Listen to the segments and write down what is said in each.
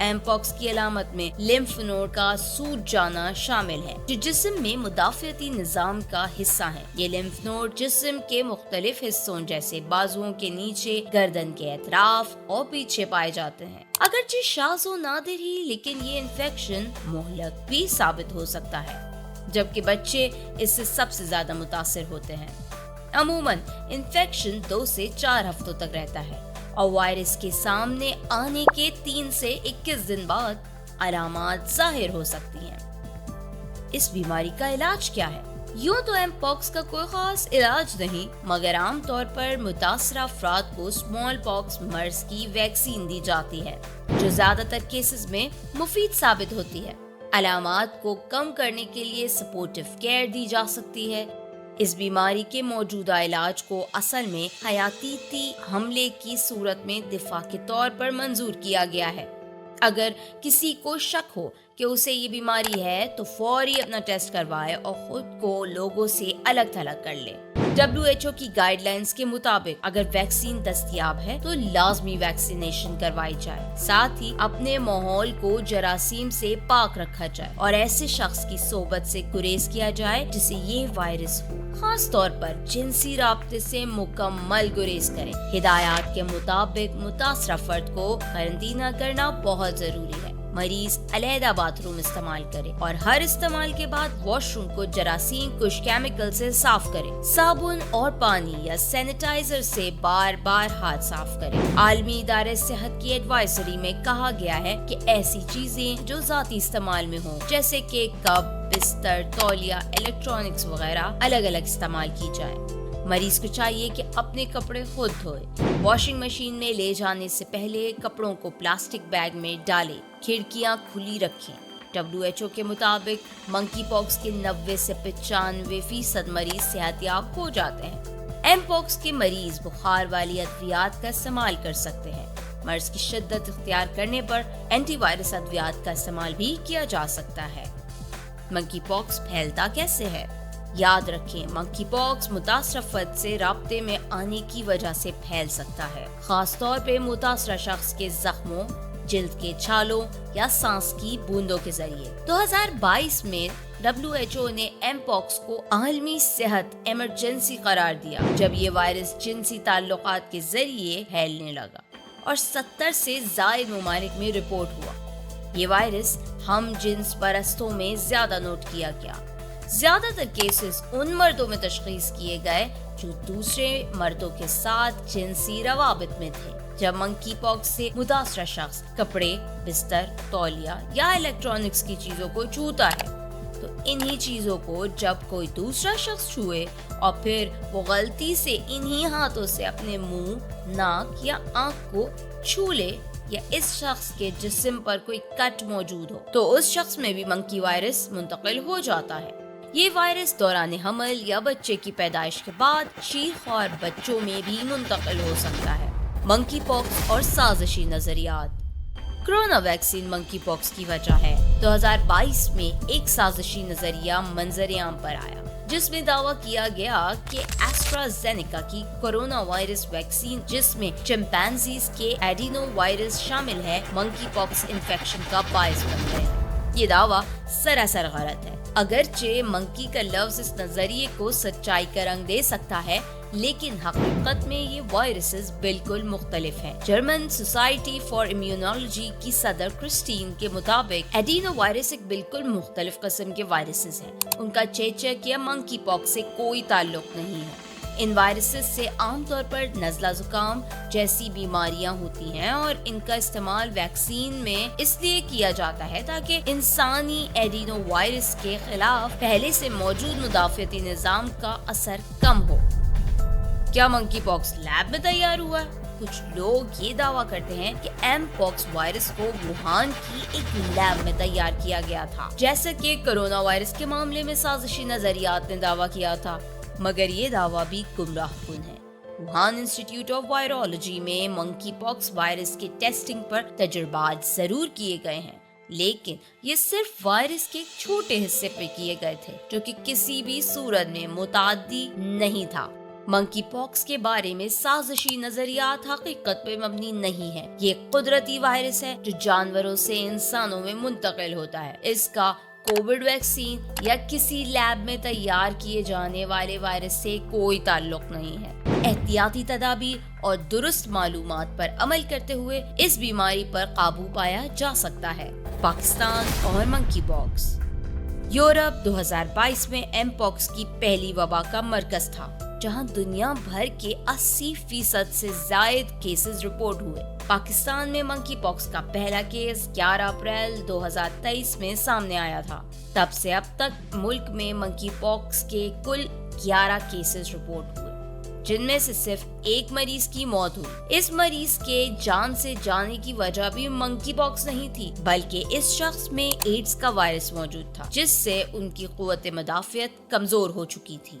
M پاکس کی علامت میں لمف نوڈ کا سوج جانا شامل ہے جو جسم میں مدافعتی نظام کا حصہ ہے۔ یہ لمف نوڈ جسم کے مختلف حصوں جیسے بازوؤں کے نیچے، گردن کے اطراف اور پیچھے پائے جاتے ہیں۔ اگرچہ شاذ و نادر ہی لیکن یہ انفیکشن مہلک بھی ثابت ہو سکتا ہے، جبکہ بچے اس سے سب سے زیادہ متاثر ہوتے ہیں۔ عموماً انفیکشن 2 سے 4 ہفتوں تک رہتا ہے اور وائرس کے سامنے آنے کے 3 سے 21 دن بعد علامات ظاہر ہو سکتی ہیں۔ اس بیماری کا علاج کیا ہے؟ یوں تو ایم پاکس کا کوئی خاص علاج نہیں، مگر عام طور پر متاثرہ افراد کو اسمال پاکس مرض کی ویکسین دی جاتی ہے جو زیادہ تر کیسز میں مفید ثابت ہوتی ہے۔ علامات کو کم کرنے کے لیے سپورٹیو کیئر دی جا سکتی ہے۔ اس بیماری کے موجودہ علاج کو اصل میں حیاتیاتی حملے کی صورت میں دفاع کے طور پر منظور کیا گیا ہے۔ اگر کسی کو شک ہو کہ اسے یہ بیماری ہے تو فوری اپنا ٹیسٹ کروائے اور خود کو لوگوں سے الگ تھلگ کر لے۔ WHO کی گائیڈ لائنز کے مطابق اگر ویکسین دستیاب ہے تو لازمی ویکسینیشن کروائی جائے، ساتھ ہی اپنے ماحول کو جراثیم سے پاک رکھا جائے اور ایسے شخص کی صحبت سے گریز کیا جائے جسے یہ وائرس ہو۔ خاص طور پر جنسی رابطے سے مکمل گریز کریں۔ ہدایات کے مطابق متاثرہ فرد کو قرنطینہ کرنا بہت ضروری ہے۔ مریض علیحدہ باتھ روم استعمال کرے اور ہر استعمال کے بعد واش روم کو جراثیم کش کیمیکل سے صاف کرے۔ صابن اور پانی یا سینیٹائزر سے بار بار ہاتھ صاف کرے۔ عالمی ادارے صحت کی ایڈوائزری میں کہا گیا ہے کہ ایسی چیزیں جو ذاتی استعمال میں ہوں جیسے کہ کپ، بستر، تولیہ، الیکٹرانکس وغیرہ الگ الگ استعمال کی جائے۔ مریض کو چاہیے کہ اپنے کپڑے خود دھوئے۔ واشنگ مشین میں لے جانے سے پہلے کپڑوں کو پلاسٹک بیگ میں ڈالیں۔ کھڑکیاں کھلی رکھیں۔ WHO کے مطابق منکی پاکس کے 90 سے 95% مریض صحت یاب ہو جاتے ہیں۔ ایم پاکس کے مریض بخار والی ادویات کا استعمال کر سکتے ہیں۔ مرض کی شدت اختیار کرنے پر اینٹی وائرس ادویات کا استعمال بھی کیا جا سکتا ہے۔ منکی پاکس پھیلتا کیسے ہے؟ یاد رکھیں، منکی پاکس متاثرہ فرد سے رابطے میں آنے کی وجہ سے پھیل سکتا ہے، خاص طور پہ متاثرہ شخص کے زخموں، جلد کے چھالوں یا سانس کی بوندوں کے ذریعے۔ 2022 میں WHO نے ایم پاکس کو عالمی صحت ایمرجنسی قرار دیا جب یہ وائرس جنسی تعلقات کے ذریعے پھیلنے لگا اور 70 سے زائد ممالک میں رپورٹ ہوا۔ یہ وائرس ہم جنس پرستوں میں زیادہ نوٹ کیا گیا۔ زیادہ تر کیسز ان مردوں میں تشخیص کیے گئے جو دوسرے مردوں کے ساتھ جنسی روابط میں تھے۔ جب منکی پاکس سے متاثرہ شخص کپڑے، بستر، تولیہ یا الیکٹرانکس کی چیزوں کو چھوتا ہے تو انہی چیزوں کو جب کوئی دوسرا شخص چھوئے اور پھر وہ غلطی سے انہی ہاتھوں سے اپنے منہ، ناک یا آنکھ کو چھو لے یا اس شخص کے جسم پر کوئی کٹ موجود ہو تو اس شخص میں بھی منکی وائرس منتقل ہو جاتا ہے۔ یہ وائرس دوران حمل یا بچے کی پیدائش کے بعد شیخ اور بچوں میں بھی منتقل ہو سکتا ہے۔ منکی پاکس اور سازشی نظریات۔ کرونا ویکسین منکی پاکس کی وجہ ہے۔ 2022 میں ایک سازشی نظریہ منظر عام پر آیا جس میں دعویٰ کیا گیا کہ ایسٹرازینیکا کی کرونا وائرس ویکسین جس میں چمپینزیز کے ایڈینو وائرس شامل ہے منکی پاکس انفیکشن کا باعث بن گئے۔ یہ دعویٰ سراسر غلط ہے۔ اگرچہ منکی کا لفظ اس نظریے کو سچائی کا رنگ دے سکتا ہے لیکن حقیقت میں یہ وائرسز بالکل مختلف ہیں۔ جرمن سوسائٹی فار امیونالوجی کی صدر کرسٹین کے مطابق ایڈینو وائرس ایک بالکل مختلف قسم کے وائرسز ہیں۔ ان کا چیچک یا منکی پاکس سے کوئی تعلق نہیں ہے۔ ان وائرسز سے عام طور پر نزلہ زکام جیسی بیماریاں ہوتی ہیں اور ان کا استعمال ویکسین میں اس لیے کیا جاتا ہے تاکہ انسانی ایڈینو وائرس کے خلاف پہلے سے موجود مدافعتی نظام کا اثر کم ہو۔ کیا منکی پاکس لیب میں تیار ہوا ہے؟ کچھ لوگ یہ دعویٰ کرتے ہیں کہ ایم پاکس وائرس کو ووہان کی ایک لیب میں تیار کیا گیا تھا، جیسا کہ کرونا وائرس کے معاملے میں سازشی نظریات نے دعویٰ کیا تھا، مگر یہ دعویٰ بھی گمراہ کن ہے۔ ووہان انسٹیٹیوٹ آف وائرولوجی میں منکی پاکس وائرس کی ٹیسٹنگ پر تجربات ضرور کیے گئے ہیں لیکن یہ صرف وائرس کے چھوٹے حصے پہ کیے گئے تھے جو کہ کسی بھی صورت میں متعدی نہیں تھا۔ منکی پاکس کے بارے میں سازشی نظریات حقیقت پہ مبنی نہیں ہے۔ یہ ایک قدرتی وائرس ہے جو جانوروں سے انسانوں میں منتقل ہوتا ہے۔ اس کا کووڈ ویکسین یا کسی لیب میں تیار کیے جانے والے وائرس سے کوئی تعلق نہیں ہے۔ احتیاطی تدابیر اور درست معلومات پر عمل کرتے ہوئے اس بیماری پر قابو پایا جا سکتا ہے۔ پاکستان اور منکی پاکس۔ یورپ 2022 میں ایم پاکس کی پہلی وبا کا مرکز تھا، جہاں دنیا بھر کے 80% سے زائد کیسز رپورٹ ہوئے۔ پاکستان میں منکی پاکس کا پہلا کیس 11 اپریل 2023 میں سامنے آیا تھا۔ تب سے اب تک ملک میں منکی پاکس کے کل 11 کیسز رپورٹ ہوئے، جن میں سے صرف ایک مریض کی موت ہوئی۔ اس مریض کے جان سے جانے کی وجہ بھی منکی پاکس نہیں تھی، بلکہ اس شخص میں ایڈز کا وائرس موجود تھا، جس سے ان کی قوت مدافعت کمزور ہو چکی تھی۔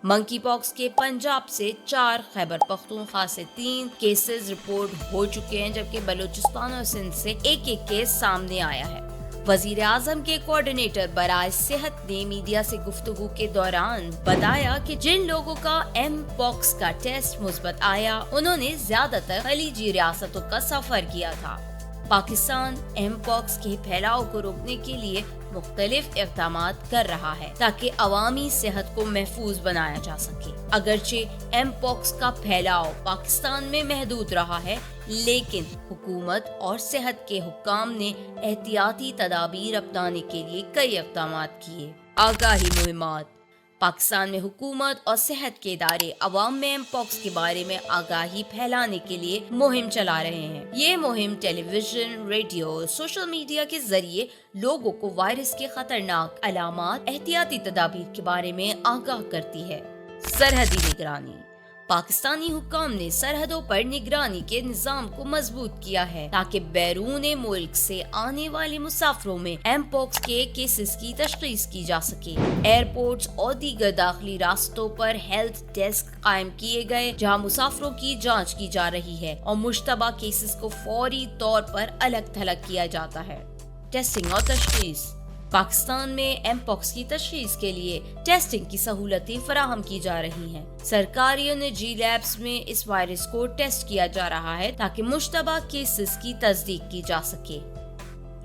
منکی پاکس کے پنجاب سے 4، خیبر پختونخوا سے 3 کیسز رپورٹ ہو چکے ہیں، جبکہ بلوچستان اور سندھ سے ایک کیس سامنے آیا ہے۔ وزیر اعظم کے کوآرڈینیٹر برائے صحت نے میڈیا سے گفتگو کے دوران بتایا کہ جن لوگوں کا ایم پاکس کا ٹیسٹ مثبت آیا، انہوں نے زیادہ تر خلیجی ریاستوں کا سفر کیا تھا۔ پاکستان ایم پاکس کے پھیلاؤ کو روکنے کے لیے مختلف اقدامات کر رہا ہے تاکہ عوامی صحت کو محفوظ بنایا جا سکے۔ اگرچہ ایم پاکس کا پھیلاؤ پاکستان میں محدود رہا ہے، لیکن حکومت اور صحت کے حکام نے احتیاطی تدابیر اپنانے کے لیے کئی اقدامات کیے۔ آگاہی مہمات۔ پاکستان میں حکومت اور صحت کے ادارے عوام میں ایم پاکس کے بارے میں آگاہی پھیلانے کے لیے مہم چلا رہے ہیں۔ یہ مہم ٹیلی ویژن، ریڈیو، سوشل میڈیا کے ذریعے لوگوں کو وائرس کے خطرناک علامات، احتیاطی تدابیر کے بارے میں آگاہ کرتی ہے۔ سرحدی نگرانی۔ پاکستانی حکام نے سرحدوں پر نگرانی کے نظام کو مضبوط کیا ہے تاکہ بیرون ملک سے آنے والے مسافروں میں ایم پاکس کے کیسز کی تشخیص کی جا سکے۔ ایئرپورٹس اور دیگر داخلی راستوں پر ہیلتھ ڈیسک قائم کیے گئے، جہاں مسافروں کی جانچ کی جا رہی ہے اور مشتبہ کیسز کو فوری طور پر الگ تھلگ کیا جاتا ہے۔ ٹیسٹنگ اور تشخیص۔ پاکستان میں ایم پاکس کی تشخیص کے لیے ٹیسٹنگ کی سہولتیں فراہم کی جا رہی ہیں۔ سرکاری اور نجی لیبس میں اس وائرس کو ٹیسٹ کیا جا رہا ہے تاکہ مشتبہ کیسز کی تصدیق کی جا سکے۔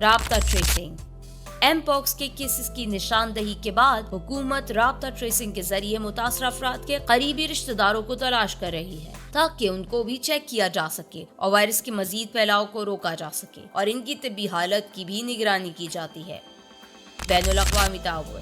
رابطہ ٹریسنگ۔ ایم پاکس کے کیسز کی نشاندہی کے بعد حکومت رابطہ ٹریسنگ کے ذریعے متاثرہ افراد کے قریبی رشتہ داروں کو تلاش کر رہی ہے تاکہ ان کو بھی چیک کیا جا سکے اور وائرس کے مزید پھیلاؤ کو روکا جا سکے، اور ان کی طبی حالت کی بھی نگرانی کی جاتی ہے۔ بین الاقوامی تعاون۔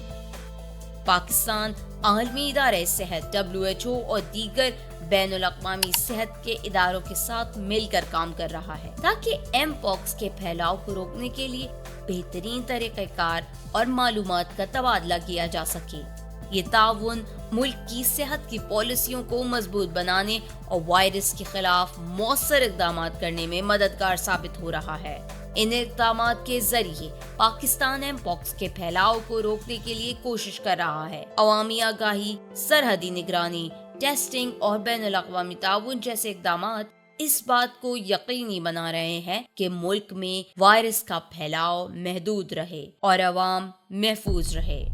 پاکستان عالمی ادارہ صحت WHO اور دیگر بین الاقوامی صحت کے اداروں کے ساتھ مل کر کام کر رہا ہے تاکہ ایم پاکس کے پھیلاؤ کو روکنے کے لیے بہترین طریقہ کار اور معلومات کا تبادلہ کیا جا سکے۔ یہ تعاون ملک کی صحت کی پالیسیوں کو مضبوط بنانے اور وائرس کے خلاف مؤثر اقدامات کرنے میں مددگار ثابت ہو رہا ہے۔ ان اقدامات کے ذریعے پاکستان ایم پاکس کے پھیلاؤ کو روکنے کے لیے کوشش کر رہا ہے۔ عوامی آگاہی، سرحدی نگرانی، ٹیسٹنگ اور بین الاقوامی تعاون جیسے اقدامات اس بات کو یقینی بنا رہے ہیں کہ ملک میں وائرس کا پھیلاؤ محدود رہے اور عوام محفوظ رہے۔